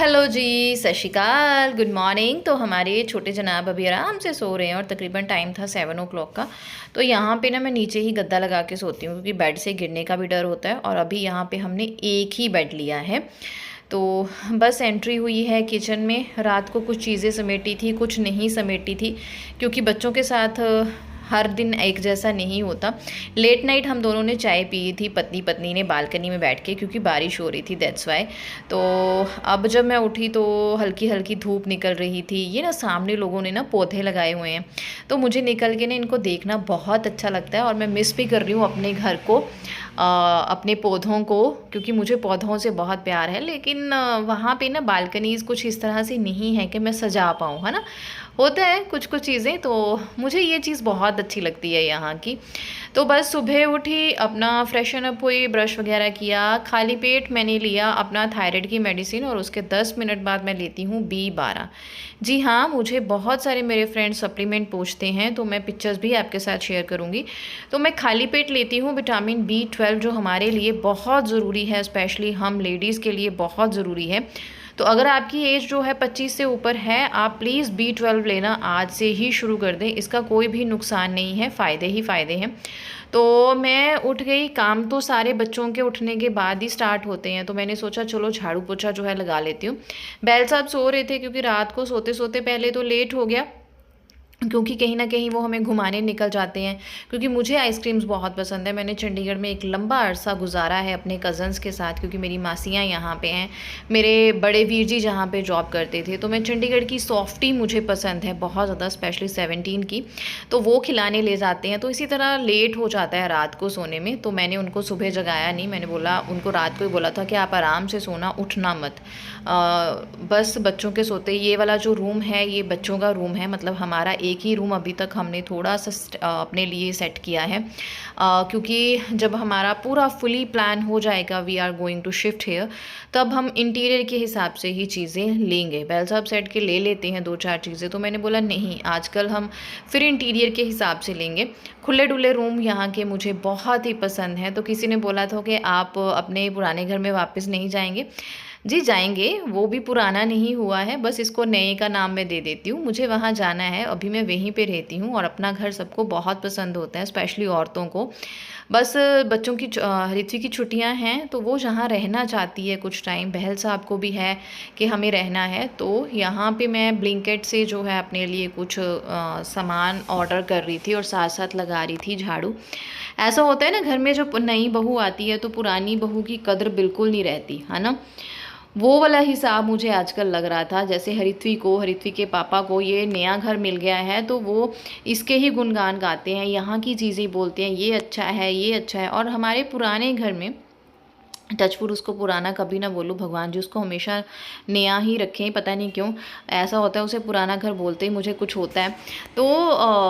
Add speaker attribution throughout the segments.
Speaker 1: Hello जी, सत श्री अकाल, good morning. तो हमारे छोटे जनाब अभी आराम से सो रहे हैं और तकरीबन टाइम था 7 o'clock का। तो यहाँ पे ना मैं नीचे ही गद्दा लगा के सोती हूँ क्योंकि बेड से गिरने का भी डर होता है। और अभी यहाँ पे हमने एक ही बेड लिया है। तो बस एंट्री हुई है किचन में। रात को कुछ चीज़ें समेटी थी, कुछ नहीं समेटी थी क्योंकि बच्चों के साथ हर दिन एक जैसा नहीं होता। लेट नाइट हम दोनों ने चाय पी थी, पत्नी पत्नी ने, बालकनी में बैठ के, क्योंकि बारिश हो रही थी, दैट्स वाई। तो अब जब मैं उठी तो हल्की हल्की धूप निकल रही थी। ये ना सामने लोगों ने ना पौधे लगाए हुए हैं, तो मुझे निकल के ना इनको देखना बहुत अच्छा लगता है और मैं मिस भी कर रही हूँ अपने घर को, अपने पौधों को, क्योंकि मुझे पौधों से बहुत प्यार है। लेकिन वहाँ पे ना बालकनीज़ कुछ इस तरह से नहीं है कि मैं सजा पाऊँ, है ना। होता है कुछ कुछ चीज़ें, तो मुझे ये चीज़ बहुत अच्छी लगती है यहाँ की। तो बस सुबह उठी, अपना फ्रेशन अप हुई, ब्रश वगैरह किया, खाली पेट मैंने लिया अपना थायराइड की मेडिसिन और उसके 10 मिनट बाद मैं लेती हूँ B12। जी हाँ, मुझे बहुत सारे मेरे फ्रेंड्स सप्लीमेंट पूछते हैं, तो मैं पिक्चर्स भी आपके साथ शेयर करूँगी। तो मैं खाली पेट लेती हूँ विटामिन B12, जो हमारे लिए बहुत ज़रूरी है, स्पेशली हम लेडीज़ के लिए बहुत ज़रूरी है। तो अगर आपकी एज जो है 25 से ऊपर है, आप प्लीज़ B12 लेना आज से ही शुरू कर दें। इसका कोई भी नुकसान नहीं है, फ़ायदे ही फ़ायदे हैं। तो मैं उठ गई। काम तो सारे बच्चों के उठने के बाद ही स्टार्ट होते हैं, तो मैंने सोचा चलो झाड़ू पोछा जो है लगा लेती हूँ। बैल साहब सो रहे थे क्योंकि रात को सोते सोते पहले तो लेट हो गया, क्योंकि कहीं ना कहीं वो हमें घुमाने निकल जाते हैं। क्योंकि मुझे आइसक्रीम्स बहुत पसंद है। मैंने चंडीगढ़ में एक लंबा अरसा गुजारा है अपने कज़न्स के साथ, क्योंकि मेरी मासियाँ यहाँ पे हैं, मेरे बड़े वीर जी जहाँ पे जॉब करते थे। तो मैं चंडीगढ़ की सॉफ्टी मुझे पसंद है बहुत ज़्यादा, स्पेशली 17 की। तो वो खिलाने ले जाते हैं। तो इसी तरह लेट हो जाता है रात को सोने में। तो मैंने उनको सुबह जगाया नहीं, मैंने बोला उनको, रात को ही बोला था कि आप आराम से सोना, उठना मत। बस बच्चों के सोते, ये वाला जो रूम है ये बच्चों का रूम है, मतलब हमारा एक ही रूम अभी तक हमने थोड़ा सा अपने लिए सेट किया है। क्योंकि जब हमारा पूरा फुली प्लान हो जाएगा, we are going to shift here, तब हम इंटीरियर के हिसाब से ही चीज़ें लेंगे। बेल साहब सेट के ले लेते हैं 2-4 चीज़ें, तो मैंने बोला नहीं, आजकल हम फिर इंटीरियर के हिसाब से लेंगे। खुले डुले रूम यहाँ के मुझे बहुत ही पसंद है। तो किसी ने बोला था कि आप अपने पुराने घर में वापस नहीं जाएंगे। जी जाएंगे, वो भी पुराना नहीं हुआ है, बस इसको नए का नाम मैं दे देती हूँ। मुझे वहाँ जाना है, अभी मैं वहीं पे रहती हूँ और अपना घर सबको बहुत पसंद होता है, स्पेशली औरतों को। बस बच्चों की ऋत्वी की छुट्टियाँ हैं, तो वो जहाँ रहना चाहती है कुछ टाइम, बहल साहब को भी है कि हमें रहना है। तो यहाँ पे मैं ब्लिंकेट से जो है अपने लिए कुछ सामान ऑर्डर कर रही थी और साथ साथ लगा रही थी झाड़ू। ऐसा होता है ना, घर में जब नई बहू आती है तो पुरानी बहू की कद्र बिल्कुल नहीं रहती, है ना। वो वाला हिसाब मुझे आजकल लग रहा था। जैसे हरित्वी के पापा को ये नया घर मिल गया है, तो वो इसके ही गुणगान गाते हैं, यहाँ की चीज़ें बोलते हैं, ये अच्छा है, ये अच्छा है। और हमारे पुराने घर में, टचवुड उसको पुराना कभी ना बोलूँ, भगवान जी उसको हमेशा नया ही रखें, पता नहीं क्यों ऐसा होता है, उसे पुराना घर बोलते ही मुझे कुछ होता है। तो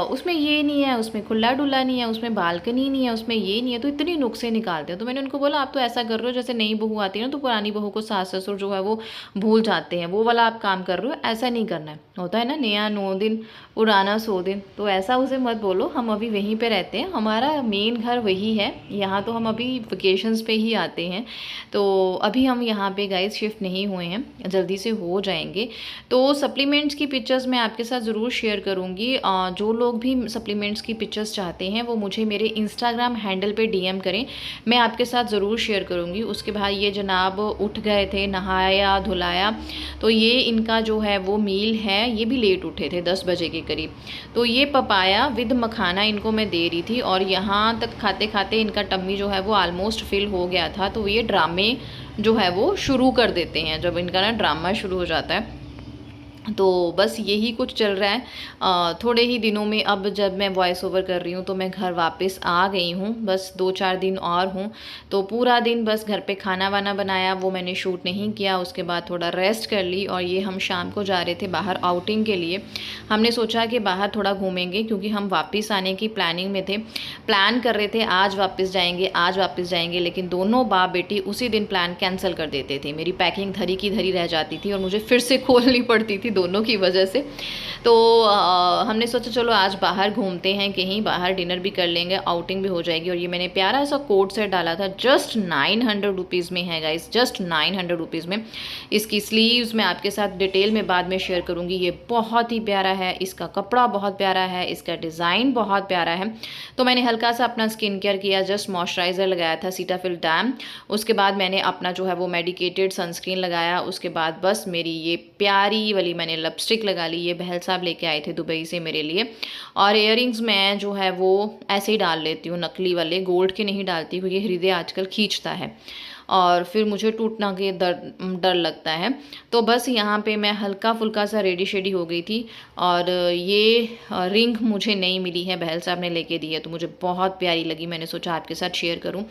Speaker 1: उसमें ये नहीं है, उसमें खुला डुला नहीं है, उसमें बालकनी नहीं है, उसमें ये नहीं है, तो इतनी नुक्से निकालते हैं। तो मैंने उनको बोला आप तो ऐसा कर रहे हो जैसे नई बहू आती है ना, तो पुरानी बहू को सास ससुर जो है वो भूल जाते हैं, वो वाला आप काम कर रहे हो, ऐसा नहीं करना है। होता है ना, नया 9 दिन, पुराना 100 दिन, तो ऐसा उसे मत बोलो। हम अभी वहीं पे रहते हैं, हमारा मेन घर वही है। यहाँ तो हम अभी वेकेशंस पे ही आते हैं, तो अभी हम यहाँ पे गाइस शिफ्ट नहीं हुए हैं, जल्दी से हो जाएंगे। तो सप्लीमेंट्स की पिक्चर्स मैं आपके साथ ज़रूर शेयर करूँगी। जो लोग भी सप्लीमेंट्स की पिक्चर्स चाहते हैं वो मुझे मेरे इंस्टाग्राम हैंडल पे DM करें, मैं आपके साथ ज़रूर शेयर करूँगी। उसके बाद ये जनाब उठ गए थे, नहाया धुलाया, तो ये इनका जो है वो मील है। ये भी लेट उठे थे 10 बजे के करीब। तो ये पपाया विद मखाना इनको मैं दे रही थी, और यहाँ तक खाते खाते इनका टम्मी जो है वो ऑलमोस्ट फिल हो गया था। तो ये ड्रामे जो है वो शुरू कर देते हैं, जब इनका ना ड्रामा शुरू हो जाता है। तो बस यही कुछ चल रहा है। थोड़े ही दिनों में, अब जब मैं वॉइस ओवर कर रही हूँ तो मैं घर वापस आ गई हूँ, बस 2-4 दिन और हूँ। तो पूरा दिन बस घर पे खाना वाना बनाया, वो मैंने शूट नहीं किया। उसके बाद थोड़ा रेस्ट कर ली, और ये हम शाम को जा रहे थे बाहर आउटिंग के लिए। हमने सोचा कि बाहर थोड़ा घूमेंगे, क्योंकि हम वापस आने की प्लानिंग में थे, प्लान कर रहे थे आज वापस जाएंगे, आज वापस जाएंगे। लेकिन दोनों बाप बेटी उसी दिन प्लान कैंसिल कर देते थे। मेरी पैकिंग धरी की धरी रह जाती थी और मुझे फिर से खोलनी पड़ती थी दोनों की वजह से। तो हमने सोचा चलो आज बाहर घूमते हैं, कहीं बाहर डिनर भी कर लेंगे, आउटिंग भी हो जाएगी। और ये मैंने प्यारा सा कोट सेट डाला था, जस्ट 900 रुपीज़ में है गाइस, जस्ट 900 रुपीज़ में। इसकी स्लीव्स मैं आपके साथ डिटेल में बाद में शेयर करूँगी। ये बहुत ही प्यारा है, इसका कपड़ा बहुत प्यारा है, इसका डिज़ाइन बहुत प्यारा है। तो मैंने हल्का सा अपना स्किन केयर किया, जस्ट मॉइस्चराइज़र लगाया था सीटाफिल डैम, उसके बाद मैंने अपना जो है वो मेडिकेटेड सनस्क्रीन लगाया, उसके बाद बस मेरी ये प्यारी वाली मैंने लिपस्टिक लगा ली। ये बहल साहब लेके आए थे दुबई से मेरे लिए। और इयररिंग्स मैं जो है वो ऐसे ही डाल लेती हूँ, नकली वाले, गोल्ड के नहीं डालती क्योंकि हृदय आजकल खींचता है और फिर मुझे टूटना के डर लगता है। तो बस यहाँ पे मैं हल्का फुल्का सा रेडी शेडी हो गई थी। और ये रिंग मुझे नहीं मिली है, बहल साहब ने लेके दी है, तो मुझे बहुत प्यारी लगी, मैंने सोचा आपके साथ शेयर करूँ।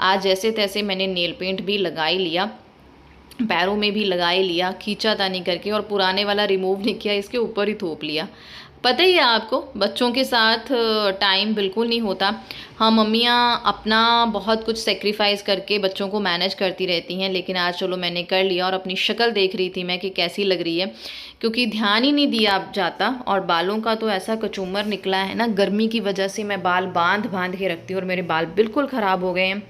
Speaker 1: आज जैसे तैसे मैंने नेल पेंट भी लगा ही लिया, पैरों में भी लगा ही लिया, खींचा तानी करके, और पुराने वाला रिमूव नहीं किया, इसके ऊपर ही थोप लिया। पता ही है आपको, बच्चों के साथ टाइम बिल्कुल नहीं होता। हम मम्मियाँ अपना बहुत कुछ सेक्रीफाइस करके बच्चों को मैनेज करती रहती हैं, लेकिन आज चलो मैंने कर लिया। और अपनी शक्ल देख रही थी मैं कि कैसी लग रही है, क्योंकि ध्यान ही नहीं दिया जाता। और बालों का तो ऐसा कचूमर निकला है ना, गर्मी की वजह से मैं बाल बांध के रखती हूँ और मेरे बाल बिल्कुल ख़राब हो गए हैं।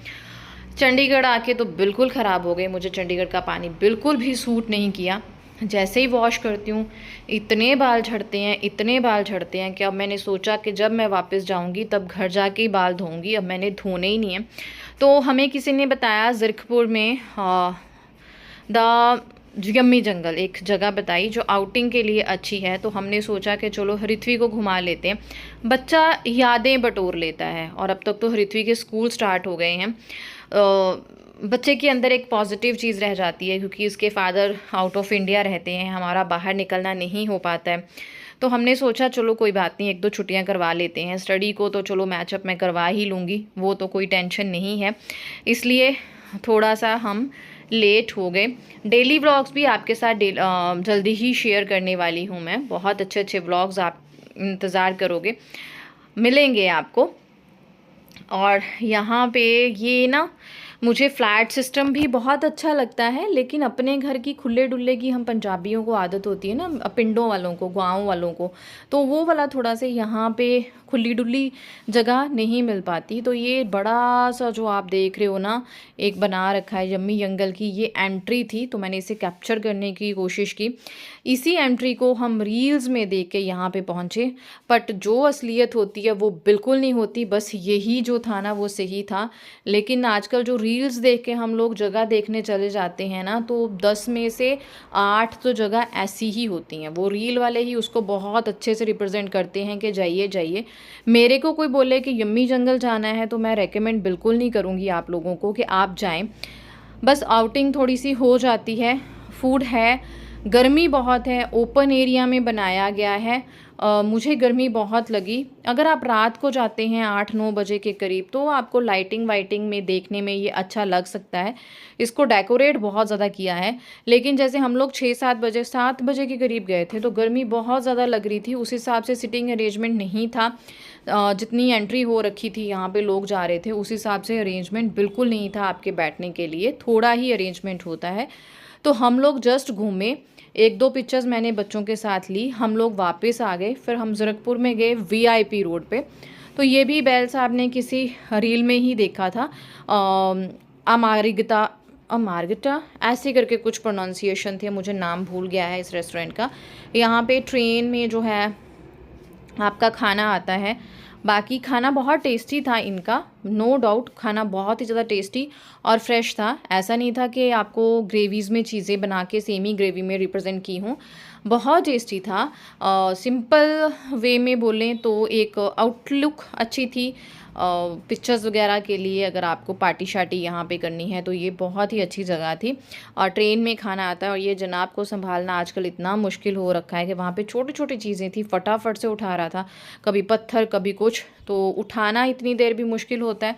Speaker 1: चंडीगढ़ आके तो बिल्कुल ख़राब हो गए, मुझे चंडीगढ़ का पानी बिल्कुल भी सूट नहीं किया। जैसे ही वॉश करती हूँ इतने बाल झड़ते हैं, इतने बाल झड़ते हैं कि अब मैंने सोचा कि जब मैं वापस जाऊँगी तब घर जाके ही बाल धोऊँगी, अब मैंने धोने ही नहीं है। तो हमें किसी ने बताया ज़िरकपुर में द यम्मी जंगल एक जगह बताई जो आउटिंग के लिए अच्छी है। तो हमने सोचा कि चलो हरिथवी को घुमा लेते हैं, बच्चा यादें बटोर लेता है। और अब तक तो हरिथवी के स्कूल स्टार्ट हो गए हैं, बच्चे के अंदर एक पॉजिटिव चीज़ रह जाती है, क्योंकि उसके फादर आउट ऑफ इंडिया रहते हैं, हमारा बाहर निकलना नहीं हो पाता है। तो हमने सोचा चलो कोई बात नहीं, 1-2 छुट्टियां करवा लेते हैं। स्टडी को तो चलो मैचअप मैं करवा ही लूँगी, वो तो कोई टेंशन नहीं है। इसलिए थोड़ा सा हम लेट हो गए। डेली व्लॉग्स भी आपके साथ जल्दी ही शेयर करने वाली हूँ मैं, बहुत अच्छे अच्छे व्लॉग्स आप इंतज़ार करोगे, मिलेंगे आपको। और यहाँ पे ये ना मुझे फ्लैट सिस्टम भी बहुत अच्छा लगता है, लेकिन अपने घर की खुले डुल्ले की हम पंजाबियों को आदत होती है ना, पिंडों वालों को, गाँव वालों को, तो वो वाला थोड़ा सा यहाँ पे खुली डुल्ली जगह नहीं मिल पाती। तो ये बड़ा सा जो आप देख रहे हो ना, एक बना रखा है यम्मी जंगल की, ये एंट्री थी, तो मैंने इसे कैप्चर करने की कोशिश की। इसी एंट्री को हम रील्स में देख के यहाँ पे पहुँचे, बट जो असलियत होती है वो बिल्कुल नहीं होती। बस यही जो था ना वो सही था। लेकिन आजकल जो रील्स देख के हम लोग जगह देखने चले जाते हैं ना, तो 10 में से 8 तो जगह ऐसी ही होती हैं, वो रील वाले ही उसको बहुत अच्छे से रिप्रेजेंट करते हैं कि जाइए जाइए। मेरे को कोई बोले कि यम्मी जंगल जाना है तो मैं रेकमेंड बिल्कुल नहीं करूँगी आप लोगों को कि आप जाएं। बस आउटिंग थोड़ी सी हो जाती है, फूड है, गर्मी बहुत है, ओपन एरिया में बनाया गया है। मुझे गर्मी बहुत लगी। अगर आप रात को जाते हैं 8-9 बजे के करीब, तो आपको लाइटिंग वाइटिंग में देखने में ये अच्छा लग सकता है। इसको डेकोरेट बहुत ज़्यादा किया है, लेकिन जैसे हम लोग 7 बजे के करीब गए थे तो गर्मी बहुत ज़्यादा लग रही थी। उस हिसाब से सिटिंग अरेंजमेंट नहीं था, जितनी एंट्री हो रखी थी यहाँ पे लोग जा रहे थे उस हिसाब से अरेंजमेंट बिल्कुल नहीं था आपके बैठने के लिए, थोड़ा ही अरेंजमेंट होता है। तो हम लोग जस्ट घूमे, 1-2 पिक्चर्स मैंने बच्चों के साथ ली, हम लोग वापस आ गए। फिर हम ज़िरकपुर में गए VIP रोड पे। तो ये भी बैल साहब ने किसी रील में ही देखा था, अमारगिटा ऐसे करके कुछ प्रोनाउंसिएशन थे, मुझे नाम भूल गया है इस रेस्टोरेंट का। यहाँ पे ट्रेन में जो है आपका खाना आता है, बाकी खाना बहुत टेस्टी था इनका, नो डाउट, खाना बहुत ही ज़्यादा टेस्टी और फ्रेश था। ऐसा नहीं था कि आपको ग्रेवीज़ में चीज़ें बना के सेमी ग्रेवी में रिप्रेजेंट की हूँ, बहुत टेस्टी था। सिंपल वे में बोलें तो एक आउटलुक अच्छी थी पिक्चर्स वगैरह के लिए, अगर आपको पार्टी शार्टी यहाँ पे करनी है तो ये बहुत ही अच्छी जगह थी। और ट्रेन में खाना आता है, और ये जनाब को संभालना आजकल इतना मुश्किल हो रखा है कि वहाँ पे छोटी छोटी चीज़ें थी, फटाफट से उठा रहा था, कभी पत्थर कभी कुछ, तो उठाना इतनी देर भी मुश्किल होता है।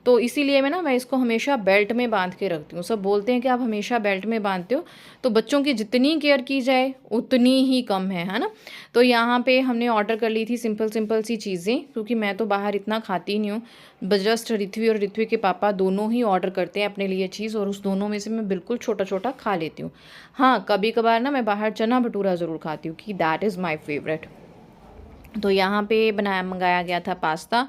Speaker 1: तो इसीलिए मैं इसको हमेशा बेल्ट में बांध के रखती हूँ। सब बोलते हैं कि आप हमेशा बेल्ट में बांधते हो, तो बच्चों की जितनी केयर की जाए उतनी ही कम है ना। तो यहाँ पे हमने ऑर्डर कर ली थी सिंपल सी चीज़ें, क्योंकि मैं तो बाहर इतना खाती नहीं हूँ। जस्ट ऋत्वी और ऋत्वी के पापा दोनों ही ऑर्डर करते हैं अपने लिए चीज़, और उस दोनों में से मैं बिल्कुल छोटा छोटा खा लेती हूँ। हाँ, कभी कभार ना मैं बाहर चना भटूरा ज़रूर खाती हूँ, कि दैट इज़ माई फेवरेट। तो यहाँ पे मंगाया गया था पास्ता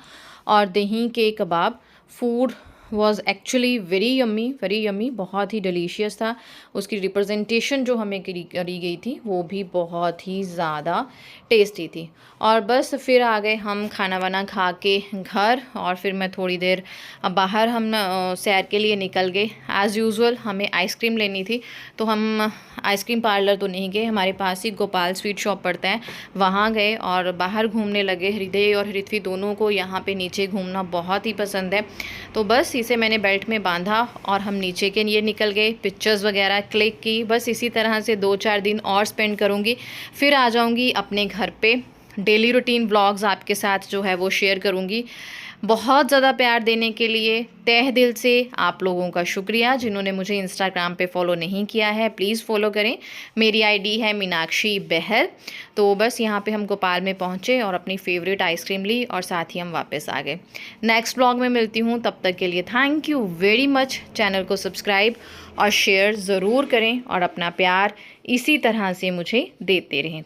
Speaker 1: और दही के कबाब। Food was actually very yummy, बहुत ही डिलीशियस था। उसकी रिप्रेजेंटेशन जो हमें करी गई थी वो भी बहुत ही ज़्यादा टेस्टी थी। और बस फिर आ गए हम खाना वाना खा के घर, और फिर मैं थोड़ी देर बाहर हम सैर के लिए निकल गए। एज़ यूजुअल हमें आइसक्रीम लेनी थी, तो हम आइसक्रीम पार्लर तो नहीं गए, हमारे पास ही गोपाल स्वीट शॉप पड़ता है, वहाँ गए और बाहर घूमने लगे। हृदय और ऋत्वी दोनों को यहाँ पे नीचे घूमना बहुत ही पसंद है, तो बस इसे मैंने बेल्ट में बांधा और हम नीचे के लिए निकल गए। पिक्चर्स वगैरह क्लिक की, बस इसी तरह से 2-4 दिन और स्पेंड करूँगी, फिर आ जाऊँगी अपने घर पे। डेली रूटीन व्लॉग्स आपके साथ जो है वो शेयर करूँगी। बहुत ज़्यादा प्यार देने के लिए तहे दिल से आप लोगों का शुक्रिया। जिन्होंने मुझे इंस्टाग्राम पे फॉलो नहीं किया है प्लीज़ फॉलो करें, मेरी आईडी है मीनाक्षी बहल। तो बस यहाँ पे हम गोपाल में पहुँचे और अपनी फेवरेट आइसक्रीम ली और साथ ही हम वापस आ गए। नेक्स्ट ब्लॉग में मिलती हूँ, तब तक के लिए thank you very much. Channel को सब्सक्राइब और शेयर ज़रूर करें और अपना प्यार इसी तरह से मुझे देते रहें।